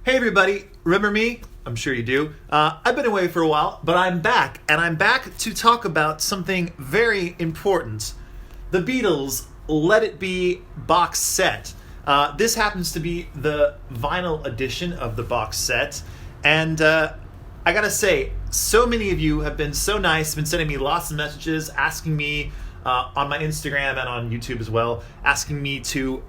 Hey everybody, remember me? I'm sure you do. I've been away for a while, but I'm back, and I'm back to talk about something very important. The Beatles Let It Be box set. This happens to be the vinyl edition of the box set, and I gotta say, so many of you have been so nice, been sending me lots of messages, asking me on my Instagram and on YouTube as well, asking me to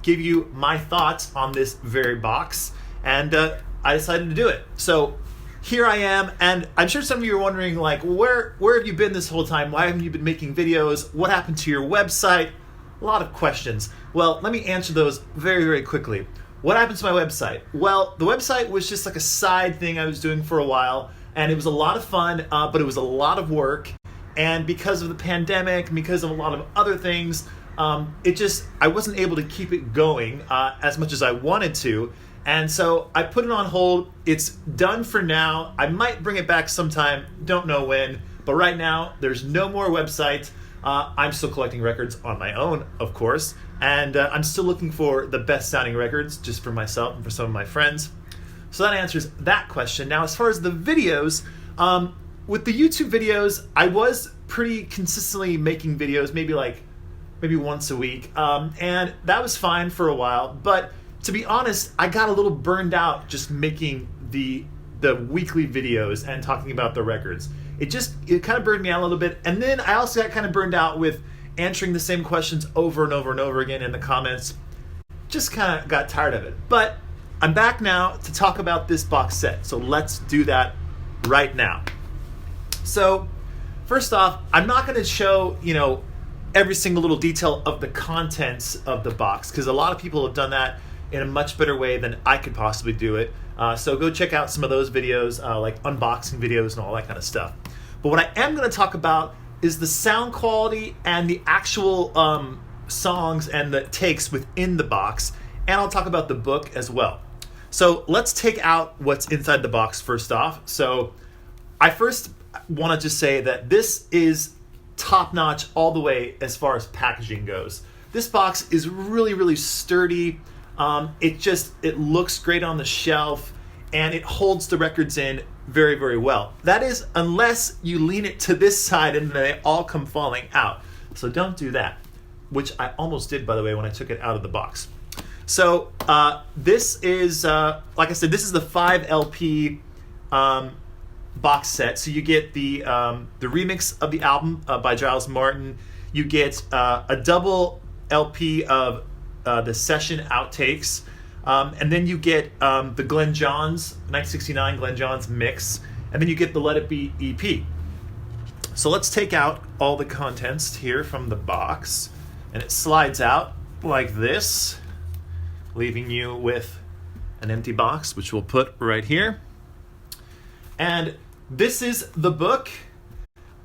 give you my thoughts on this very box. And I decided to do it. So here I am, and I'm sure some of you are wondering, like, where have you been this whole time? Why haven't you been making videos? What happened to your website? A lot of questions. Well, let me answer those very, very quickly. What happened to my website? Well, the website was just like a side thing I was doing for a while, and it was a lot of fun, but it was a lot of work. And because of the pandemic, because of a lot of other things, I wasn't able to keep it going as much as I wanted to. And so I put it on hold. It's done for now. I might bring it back sometime. Don't know when. But right now, there's no more website. I'm still collecting records on my own, of course. And I'm still looking for the best sounding records just for myself and for some of my friends. So that answers that question. Now, as far as the videos, with the YouTube videos, I was pretty consistently making videos, maybe once a week. And that was fine for a while. But to be honest, I got a little burned out just making the weekly videos and talking about the records. It kind of burned me out a little bit. And then I also got kind of burned out with answering the same questions over and over and over again in the comments. Just kind of got tired of it. But I'm back now to talk about this box set. So let's do that right now. So first off, I'm not going to show, every single little detail of the contents of the box, because a lot of people have done that in a much better way than I could possibly do it. So go check out some of those videos, like unboxing videos and all that kind of stuff. But what I am going to talk about is the sound quality and the actual songs and the takes within the box. And I'll talk about the book as well. So let's take out what's inside the box first off. So I first want to just say that this is top-notch all the way as far as packaging goes. This box is really, really sturdy. It looks great on the shelf, and it holds the records in very, very well. That is, unless you lean it to this side and they all come falling out. So don't do that, which I almost did, by the way, when I took it out of the box. So this is, like I said, this is the 5 LP box set. So you get the remix of the album by Giles Martin. You get a double LP of the session outtakes, and then you get the Glenn Johns 1969 Glenn Johns mix, and then you get the Let It Be EP. So let's take out all the contents here from the box, and it slides out like this, leaving you with an empty box, which we'll put right here. And this is the book.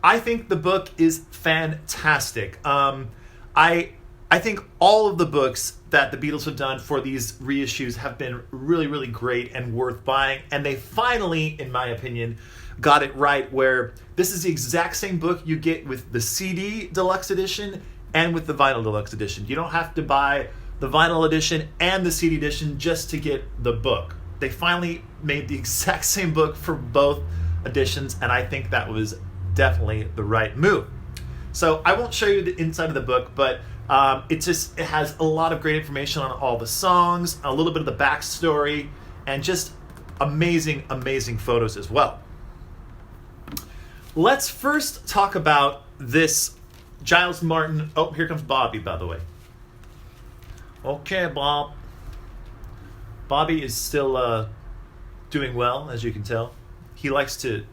I think the book is fantastic. I think all of the books that the Beatles have done for these reissues have been really, really great and worth buying. And they finally, in my opinion, got it right, where this is the exact same book you get with the CD Deluxe Edition and with the Vinyl Deluxe Edition. You don't have to buy the Vinyl Edition and the CD Edition just to get the book. They finally made the exact same book for both editions, and I think that was definitely the right move. So I won't show you the inside of the book, but it has a lot of great information on all the songs, a little bit of the backstory, and just amazing, amazing photos as well. Let's first talk about this Giles Martin. Oh, here comes Bobby, by the way. Okay, Bob. Bobby is still doing well, as you can tell. He likes to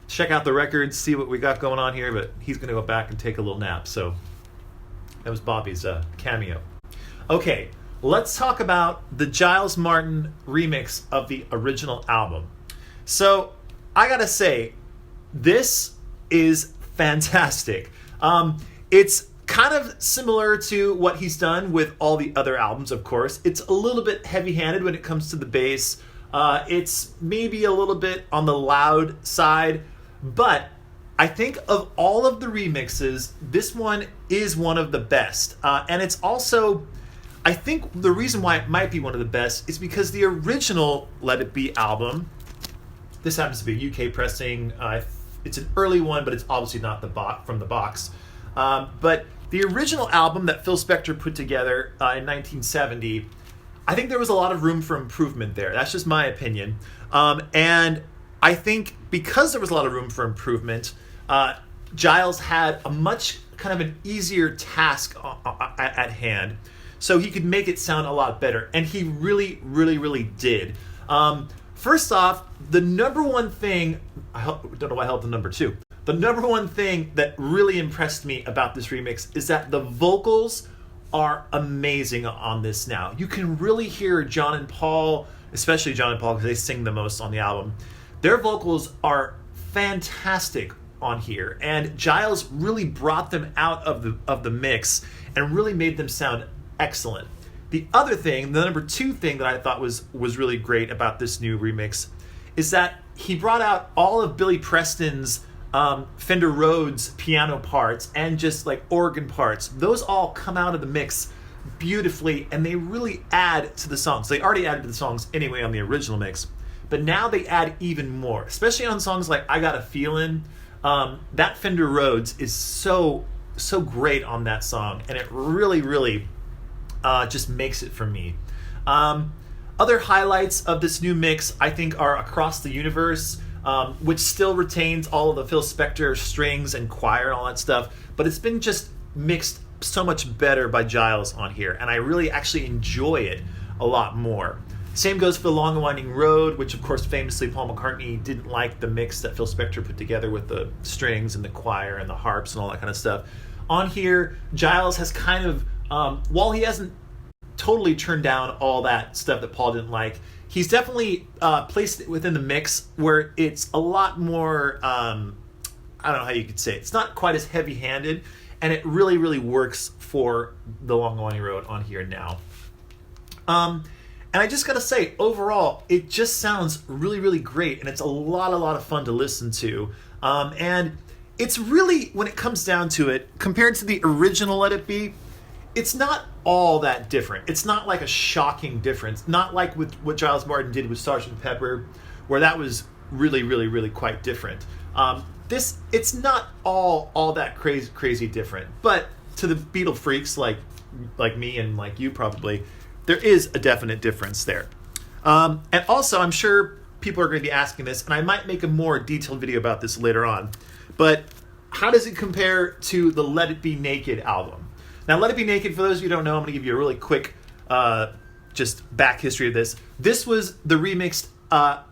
check out the records, see what we got going on here, but he's going to go back and take a little nap. So that was Bobby's cameo. Okay, let's talk about the Giles Martin remix of the original album. So I gotta say, this is fantastic. It's kind of similar to what he's done with all the other albums, of course. It's a little bit heavy-handed when it comes to the bass. It's maybe a little bit on the loud side, but I think of all of the remixes, this one is one of the best. And it's also I think the reason why it might be one of the best is because the original Let It Be album, this happens to be a UK pressing. It's an early one, but it's obviously not from the box. But the original album that Phil Spector put together in 1970, I think there was a lot of room for improvement there. That's just my opinion. And I think because there was a lot of room for improvement, Giles had a much kind of an easier task at hand. So he could make it sound a lot better. And he really, really, really did. First off, the number one thing, I don't know why I held the number two. The number one thing that really impressed me about this remix is that the vocals are amazing on this now. You can really hear John and Paul, especially John and Paul because they sing the most on the album. Their vocals are fantastic on here, and Giles really brought them out of the mix and really made them sound excellent. The other thing, the number two thing that I thought was really great about this new remix is that he brought out all of Billy Preston's Fender Rhodes piano parts and just like organ parts. Those all come out of the mix beautifully, and they really add to the songs. They already added to the songs anyway on the original mix, but now they add even more, especially on songs like I Got a Feelin'. That Fender Rhodes is so great on that song, and it really, really just makes it for me. Other highlights of this new mix, I think, are Across the Universe, which still retains all of the Phil Spector strings and choir and all that stuff, but it's been just mixed so much better by Giles on here, and I really actually enjoy it a lot more. Same goes for The Long and Winding Road, which of course famously Paul McCartney didn't like the mix that Phil Spector put together with the strings and the choir and the harps and all that kind of stuff. On here, Giles has kind of, while he hasn't totally turned down all that stuff that Paul didn't like, he's definitely placed it within the mix where it's a lot more, I don't know how you could say it. It's not quite as heavy-handed, and it really, really works for The Long and Winding Road on here now. And I just gotta say, overall, it just sounds really, really great, and it's a lot of fun to listen to. And it's really, when it comes down to it, compared to the original Let It Be, it's not all that different. It's not like a shocking difference. Not like with what Giles Martin did with Sgt. Pepper, where that was really, really, really quite different. It's not all that crazy different. But to the Beatle freaks like me and like you probably, there is a definite difference there. And also, I'm sure people are going to be asking this, and I might make a more detailed video about this later on, but how does it compare to the Let It Be Naked album? Now, Let It Be Naked, for those of you who don't know, I'm going to give you a really quick just back history of this. This was the remixed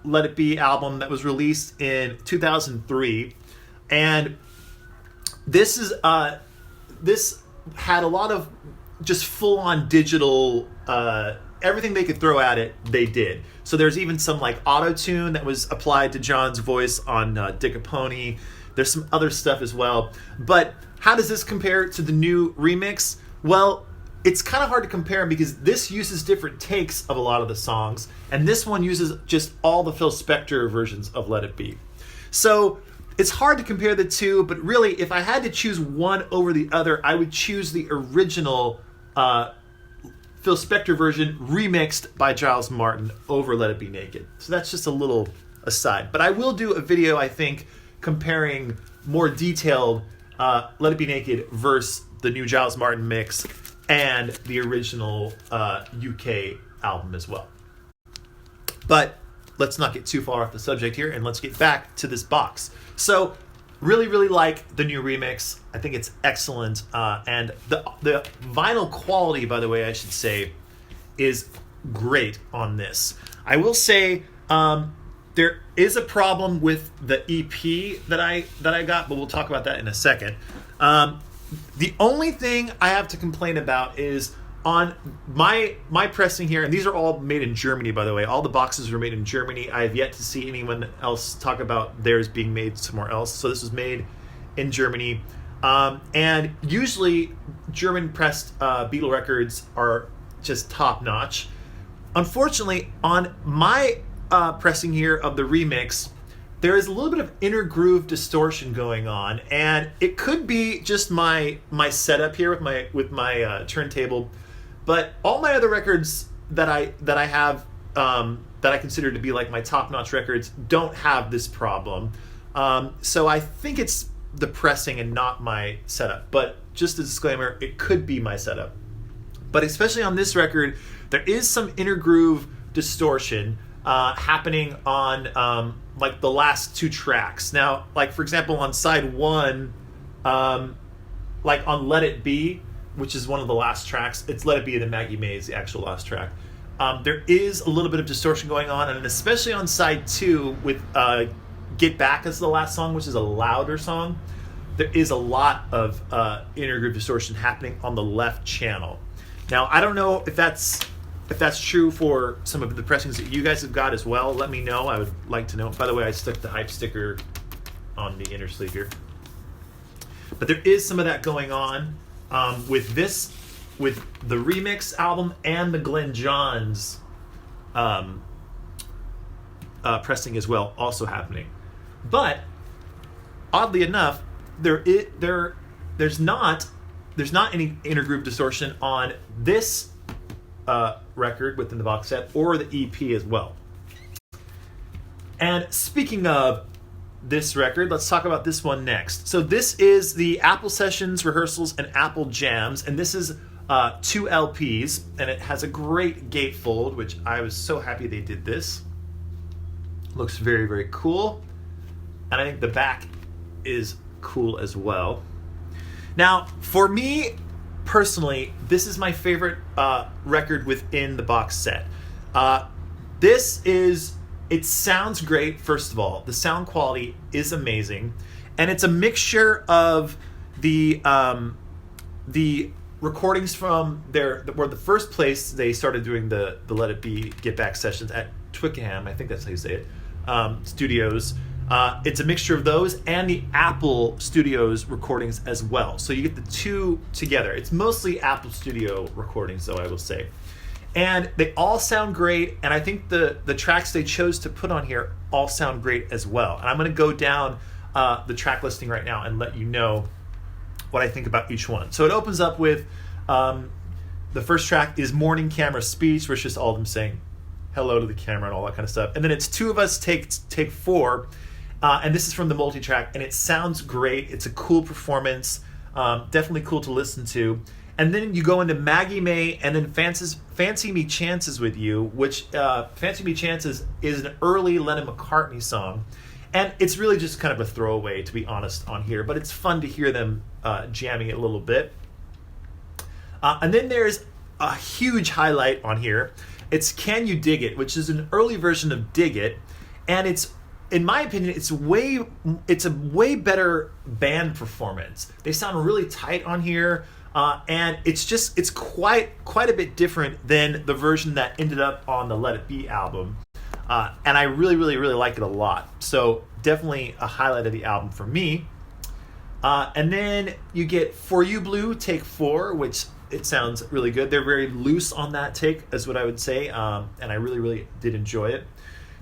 Let It Be album that was released in 2003, and this had a lot of just full-on digital, everything they could throw at it, they did. So there's even some like auto-tune that was applied to John's voice on Dick a Pony. There's some other stuff as well. But how does this compare to the new remix? Well, it's kind of hard to compare because this uses different takes of a lot of the songs, and this one uses just all the Phil Spector versions of Let It Be. So it's hard to compare the two, but really, if I had to choose one over the other, I would choose the original Phil Spector version remixed by Giles Martin over Let It Be Naked. So that's just a little aside. But I will do a video, I think, comparing more detailed Let It Be Naked versus the new Giles Martin mix and the original UK album as well. But let's not get too far off the subject here, and let's get back to this box. So, really, really like the new remix. I think it's excellent. And the vinyl quality, by the way, I should say, is great on this. I will say there is a problem with the EP that I got, but we'll talk about that in a second. The only thing I have to complain about is on my pressing here, and these are all made in Germany, by the way. All the boxes were made in Germany. I have yet to see anyone else talk about theirs being made somewhere else. So this was made in Germany. And usually German pressed Beatle records are just top notch. Unfortunately, on my pressing here of the remix, there is a little bit of inner groove distortion going on, and it could be just my setup here with my turntable, But all my other records that I have that I consider to be like my top-notch records don't have this problem. So I think it's the pressing and not my setup. But just a disclaimer, it could be my setup. But especially on this record, there is some inner groove distortion happening on like the last two tracks. Now, like for example, on side one, like on Let It Be, which is one of the last tracks, it's Let It Be, the Maggie May is the actual last track. There is a little bit of distortion going on, and especially on side two with Get Back as the last song, which is a louder song, there is a lot of inner groove distortion happening on the left channel. Now, I don't know if that's true for some of the pressings that you guys have got as well. Let me know. I would like to know. By the way, I stuck the hype sticker on the inner sleeve here. But there is some of that going on with the remix album and the Glenn Johns pressing as well, also happening. But oddly enough, there's not any inner groove distortion on this record within the box set or the EP as well. And speaking of this record, let's talk about this one next. So this is the Apple Sessions, Rehearsals, and Apple Jams, and this is 2 LPs, and it has a great gatefold, which I was so happy they did this. Looks very, very cool. And I think the back is cool as well. Now, for me personally, this is my favorite record within the box set. It sounds great, first of all. The sound quality is amazing. And it's a mixture of the recordings from where the first place they started doing the Let It Be Get Back sessions at Twickenham, I think that's how you say it, studios. It's a mixture of those and the Apple Studios recordings as well. So you get the two together. It's mostly Apple Studio recordings, though, I will say. And they all sound great, and I think the tracks they chose to put on here all sound great as well. And I'm going to go down the track listing right now and let you know what I think about each one. So it opens up with the first track is Morning Camera Speech, where it's just all of them saying hello to the camera and all that kind of stuff. And then it's Two of Us Take 4, and this is from the multi-track, and it sounds great. It's a cool performance, definitely cool to listen to. And then you go into Maggie May, and then Fancy Me Chances with You, which Fancy Me Chances is an early Lennon McCartney song. And it's really just kind of a throwaway, to be honest, on here. But it's fun to hear them jamming it a little bit. And then there's a huge highlight on here. It's Can You Dig It, which is an early version of Dig It. And it's, in my opinion, it's a way better band performance. They sound really tight on here. And it's quite a bit different than the version that ended up on the Let It Be album. And I really like it a lot. So definitely a highlight of the album for me. And then you get For You Blue, Take 4, which it sounds really good. They're very loose on that take, is what I would say. And I really did enjoy it.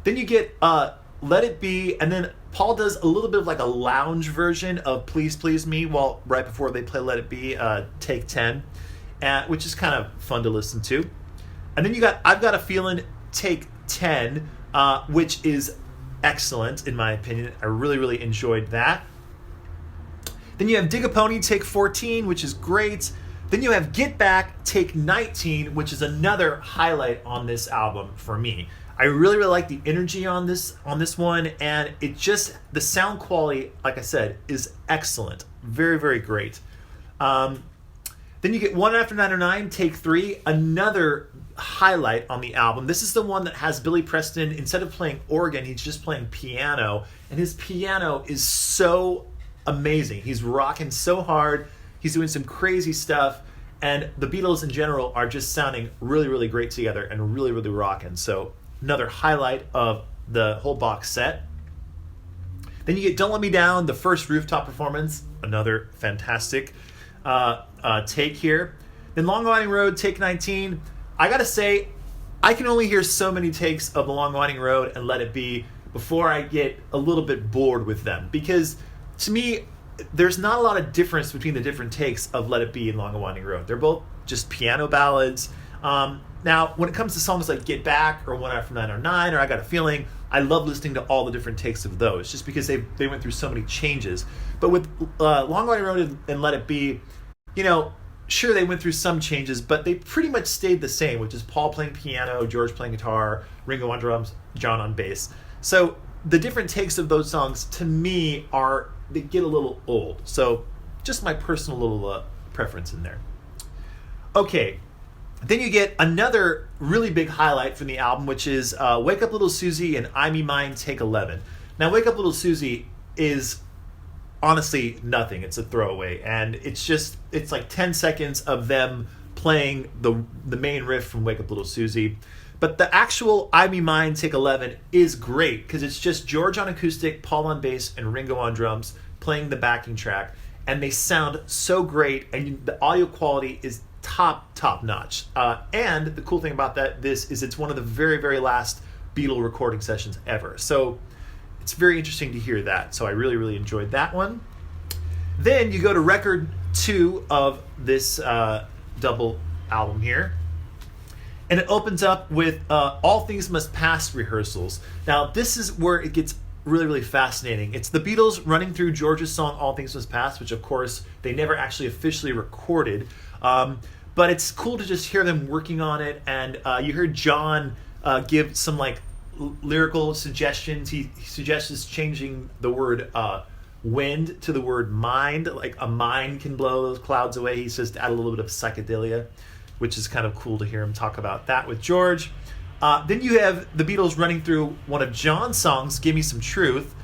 Then you get Let It Be, and then Paul does a little bit of like a lounge version of Please Please Me right before they play Let It Be, Take 10, which is kind of fun to listen to. And then you got I've Got a Feeling, Take 10, which is excellent in my opinion. I really enjoyed that. Then you have Dig a Pony, Take 14, which is great. Then you have Get Back, Take 19, which is another highlight on this album for me. I really like the energy on this one, and the sound quality, like I said, is excellent. Very great. Then you get One After 909, Take 3, another highlight on the album. This is the one that has Billy Preston, instead of playing organ, he's just playing piano, and his piano is so amazing. He's rocking so hard. He's doing some crazy stuff, and the Beatles in general are just sounding really great together and really rocking. So another highlight of the whole box set. Then you get Don't Let Me Down, the first rooftop performance, another fantastic take here. Then Long Winding Road, Take 19. I gotta say, I can only hear so many takes of The Long Winding Road and Let It Be before I get a little bit bored with them, because to me, there's not a lot of difference between the different takes of Let It Be and Long and Winding Road. They're both just piano ballads. Now, when it comes to songs like Get Back or One Night from 909 or I Got a Feeling, I love listening to all the different takes of those just because they went through so many changes. But with Long and Winding Road and Let It Be, sure, they went through some changes, but they pretty much stayed the same, which is Paul playing piano, George playing guitar, Ringo on drums, John on bass. So the different takes of those songs, to me, they get a little old. So just my personal little preference in there. Okay, then you get another really big highlight from the album, which is Wake Up Little Susie and I Me Mine Take 11. Now, Wake Up Little Susie is honestly nothing. It's a throwaway, and it's like 10 seconds of them playing the main riff from Wake Up Little Susie. But the actual I Me Mine Take 11 is great because it's just George on acoustic, Paul on bass, and Ringo on drums playing the backing track, and they sound so great, and the audio quality is top notch. And the cool thing about this is it's one of the very, very last Beatle recording sessions ever. So it's very interesting to hear that. So I really, really enjoyed that one. Then you go to record 2 of this double album here. And it opens up with All Things Must Pass rehearsals. Now, this is where it gets really, really fascinating. It's the Beatles running through George's song All Things Must Pass, which, of course, they never actually officially recorded. But it's cool to just hear them working on it. And you heard John give some, lyrical suggestions. He suggests changing the word wind to the word mind. Like a mind can blow those clouds away. He says to add a little bit of psychedelia, which is kind of cool to hear him talk about that with George. Then you have the Beatles running through one of John's songs, Give Me Some Truth,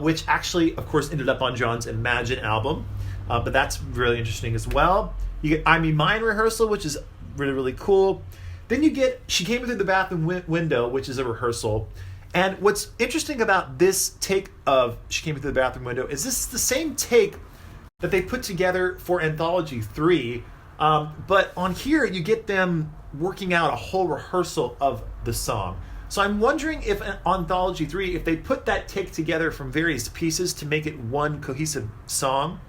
which actually, of course, ended up on John's Imagine album. But that's really interesting as well. You get I Me Mine rehearsal, which is really, really cool. Then you get She Came Through the Bathroom Window, which is a rehearsal. And what's interesting about this take of She Came Through the Bathroom Window is this is the same take that they put together for Anthology 3. But on here, you get them working out a whole rehearsal of the song. So I'm wondering if on Anthology 3, if they put that take together from various pieces to make it one cohesive song.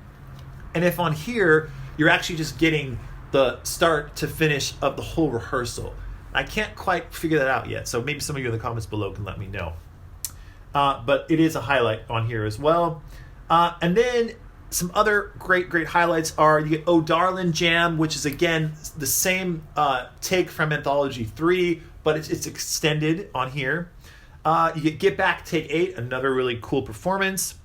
And if on here, you're actually just getting the start to finish of the whole rehearsal. I can't quite figure that out yet, so maybe some of you in the comments below can let me know. But it is a highlight on here as well. And then some other great highlights are you get Oh Darlin' Jam, which is again the same take from Anthology 3, but it's extended on here. You get Back Take 8, another really cool performance.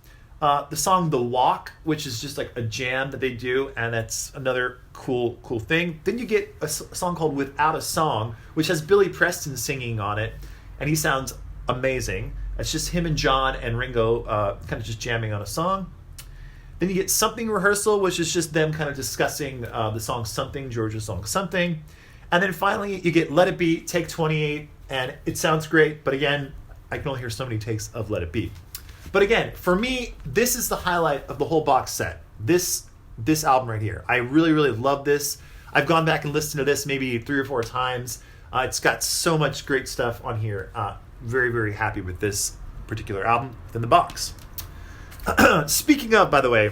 The song The Walk, which is just like a jam that they do, and that's another cool thing. Then you get a song called Without a Song, which has Billy Preston singing on it, and he sounds amazing. It's just him and John and Ringo kind of just jamming on a song. Then you get Something Rehearsal, which is just them kind of discussing the song Something, George's song Something. And then finally, you get Let It Be, Take 28, and it sounds great, but again, I can only hear so many takes of Let It Be. But again, for me, this is the highlight of the whole box set. This album right here. I really, really love this. I've gone back and listened to this maybe 3 or 4 times. It's got so much great stuff on here. Very, very happy with this particular album within the box. Speaking of, by the way,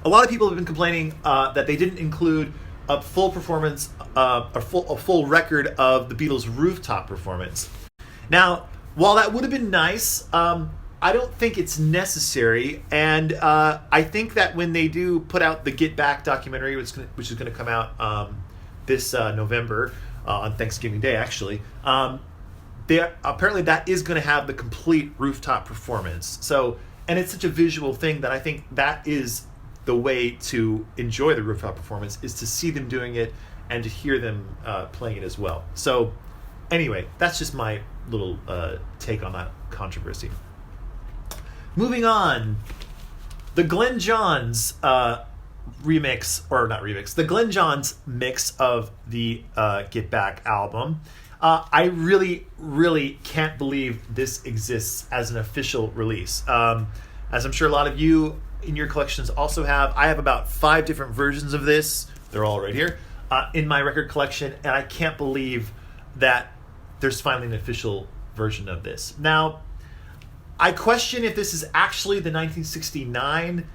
a lot of people have been complaining that they didn't include a full performance, a full record of the Beatles' rooftop performance. Now, while that would have been nice, I don't think it's necessary, and I think that when they do put out the Get Back documentary, which is going to come out this November on Thanksgiving Day, actually, apparently that is going to have the complete rooftop performance. So, and it's such a visual thing that I think that is the way to enjoy the rooftop performance, is to see them doing it and to hear them playing it as well. So, anyway, that's just my little take on that controversy. Moving on, the Glenn Johns remix, or not remix, the Glenn Johns mix of the Get Back album. I really, really can't believe this exists as an official release. As I'm sure a lot of you in your collections also have, I have about 5 different versions of this. They're all right here in my record collection, and I can't believe that there's finally an official version of this. Now, I question if this is actually the 1969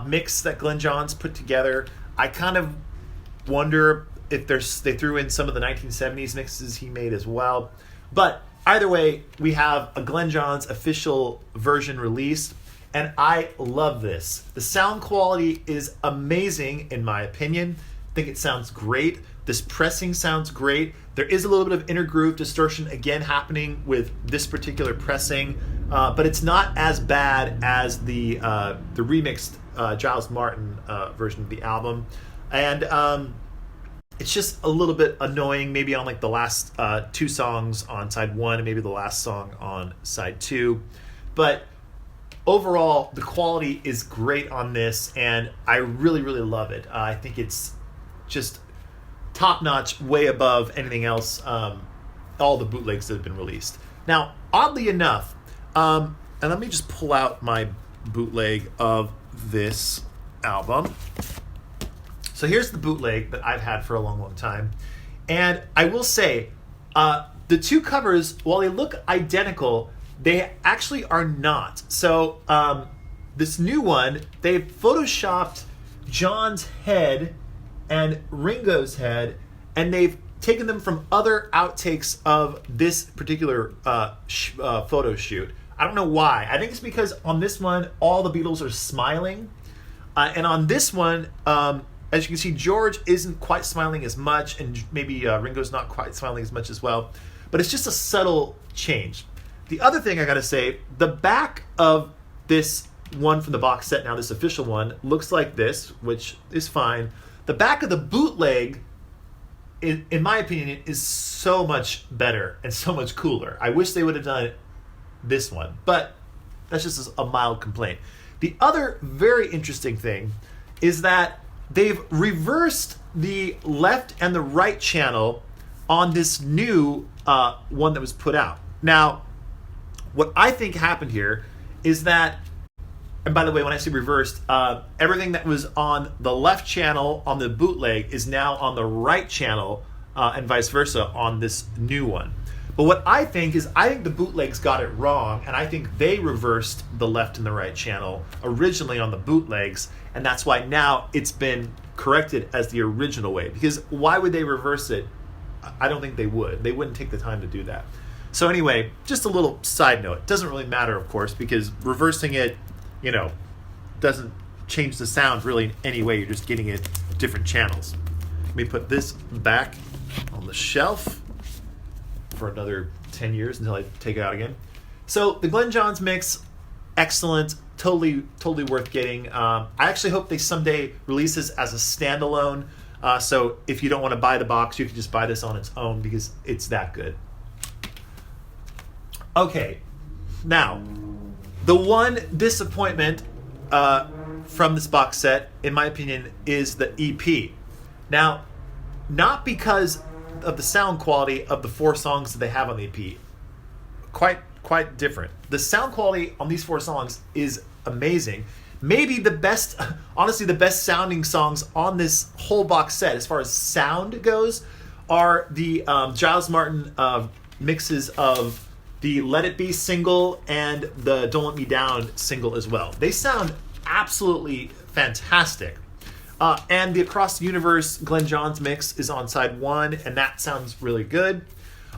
mix that Glenn Johns put together. I kind of wonder if they threw in some of the 1970s mixes he made as well. But either way, we have a Glenn Johns official version released, and I love this. The sound quality is amazing, in my opinion. I think it sounds great. This pressing sounds great. There is a little bit of intergroove distortion again happening with this particular pressing, but it's not as bad as the remixed Giles Martin version of the album, and it's just a little bit annoying. Maybe on like the last two songs on side one, and maybe the last song on side two, but overall the quality is great on this, and I really love it. I think it's just top notch, way above anything else. All the bootlegs that have been released. Now, oddly enough, and let me just pull out my bootleg of this album. So here's the bootleg that I've had for a long time, and I will say the two covers, while they look identical, they actually are not. So this new one, they've photoshopped John's head and Ringo's head, and they've taken them from other outtakes of this particular photo shoot. I don't know why. I think it's because on this one, all the Beatles are smiling. And on this one, as you can see, George isn't quite smiling as much, and maybe Ringo's not quite smiling as much as well. But it's just a subtle change. The other thing I gotta say, the back of this one from the box set, now this official one, looks like this, which is fine. The back of the bootleg, in my opinion, is so much better and so much cooler. I wish they would have done this one, but that's just a mild complaint. The other very interesting thing is that they've reversed the left and the right channel on this new one that was put out. Now, what I think happened here is that, and by the way, when I say reversed, everything that was on the left channel on the bootleg is now on the right channel, and vice versa on this new one. But what I think is, I think the bootlegs got it wrong, and I think they reversed the left and the right channel originally on the bootlegs, and that's why now it's been corrected as the original way. Because why would they reverse it? I don't think they would. They wouldn't take the time to do that. So anyway, just a little side note. It doesn't really matter, of course, because reversing it, doesn't change the sound really in any way. You're just getting it different channels. Let me put this back on the shelf for another 10 years until I take it out again. So the Glenn Johns mix, excellent, totally worth getting. I actually hope they someday release this as a standalone. So if you don't want to buy the box, you can just buy this on its own because it's that good. Okay, now the one disappointment from this box set, in my opinion, is the EP. Now, not because of the sound quality of the 4 songs that they have on the EP. Quite different. The sound quality on these 4 songs is amazing. Maybe the best, honestly, the best sounding songs on this whole box set, as far as sound goes, are the Giles Martin mixes of the Let It Be single and the Don't Let Me Down single as well. They sound absolutely fantastic. And the Across the Universe Glenn Johns mix is on side 1, and that sounds really good.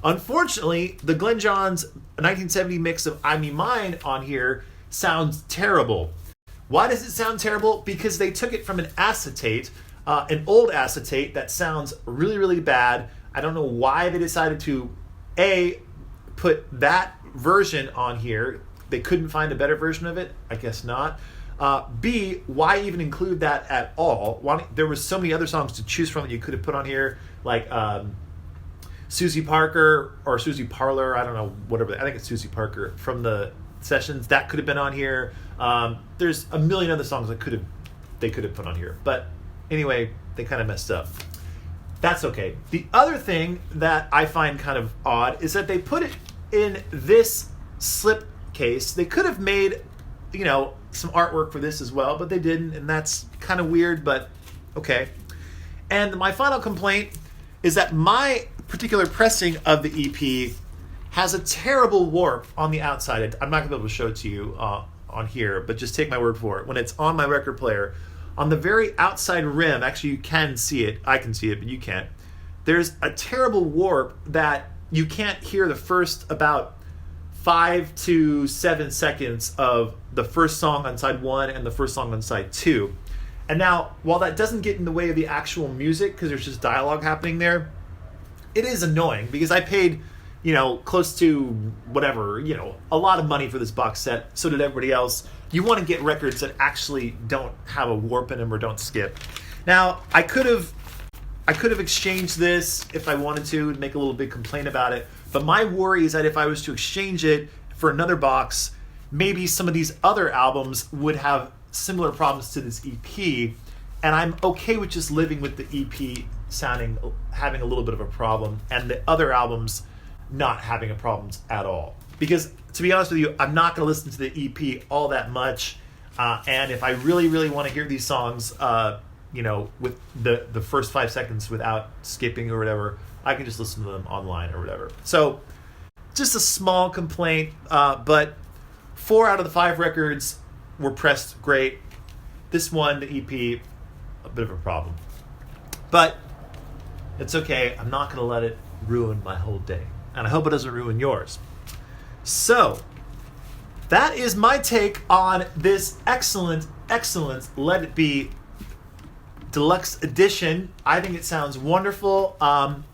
Unfortunately, the Glenn Johns 1970 mix of I Me Mine on here sounds terrible. Why does it sound terrible? Because they took it from an acetate, an old acetate that sounds really bad. I don't know why they decided to, A, put that version on here. They couldn't find a better version of it? I guess not. B, why even include that at all? There were so many other songs to choose from that you could have put on here, like Susie Parker or Susie Parlor, I don't know, whatever. I think it's Susie Parker from the Sessions. That could have been on here. There's a million other songs that they could have put on here. But anyway, they kind of messed up. That's okay. The other thing that I find kind of odd is that they put it in this slip case. They could have made, some artwork for this as well, but they didn't, and that's kind of weird, but okay. And my final complaint is that my particular pressing of the EP has a terrible warp on the outside. I'm not going to be able to show it to you on here, but just take my word for it. When it's on my record player, on the very outside rim, actually you can see it, I can see it, but you can't, there's a terrible warp that you can't hear the first about 5 to 7 seconds of the first song on side 1 and the first song on side 2. And now, while that doesn't get in the way of the actual music, because there's just dialogue happening there, it is annoying because I paid, close to whatever, a lot of money for this box set. So did everybody else. You want to get records that actually don't have a warp in them or don't skip. Now, I could have exchanged this if I wanted to and make a little big complaint about it. But my worry is that if I was to exchange it for another box, maybe some of these other albums would have similar problems to this EP. And I'm okay with just living with the EP having a little bit of a problem and the other albums not having a problem at all. Because to be honest with you, I'm not going to listen to the EP all that much. And if I really, really want to hear these songs, with the first 5 seconds without skipping or whatever, I can just listen to them online or whatever. So just a small complaint, but 4 out of the 5 records were pressed great. This one, the EP, a bit of a problem. But it's okay. I'm not going to let it ruin my whole day. And I hope it doesn't ruin yours. So that is my take on this excellent Let It Be Deluxe Edition. I think it sounds wonderful.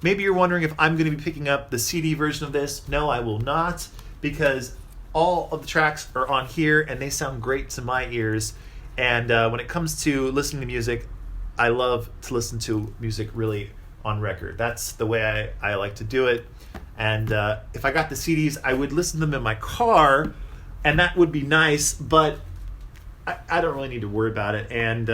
Maybe you're wondering if I'm going to be picking up the CD version of this. No, I will not, because all of the tracks are on here and they sound great to my ears. And when it comes to listening to music, I love to listen to music really on record. That's the way I like to do it. And if I got the CDs, I would listen to them in my car, and that would be nice, but I don't really need to worry about it. And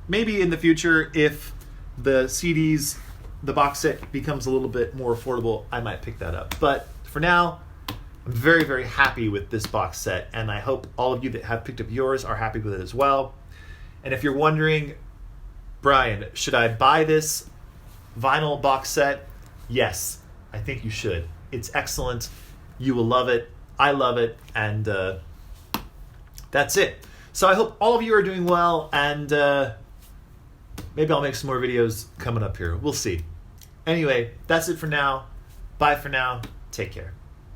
maybe in the future, if the CDs, the box set becomes a little bit more affordable, I might pick that up. But for now, I'm very, very happy with this box set, and I hope all of you that have picked up yours are happy with it as well. And if you're wondering, Brian, should I buy this vinyl box set? Yes, I think you should. It's excellent. You will love it. I love it. And that's it. So I hope all of you are doing well, and maybe I'll make some more videos coming up here. We'll see. Anyway, that's it for now. Bye for now. Take care.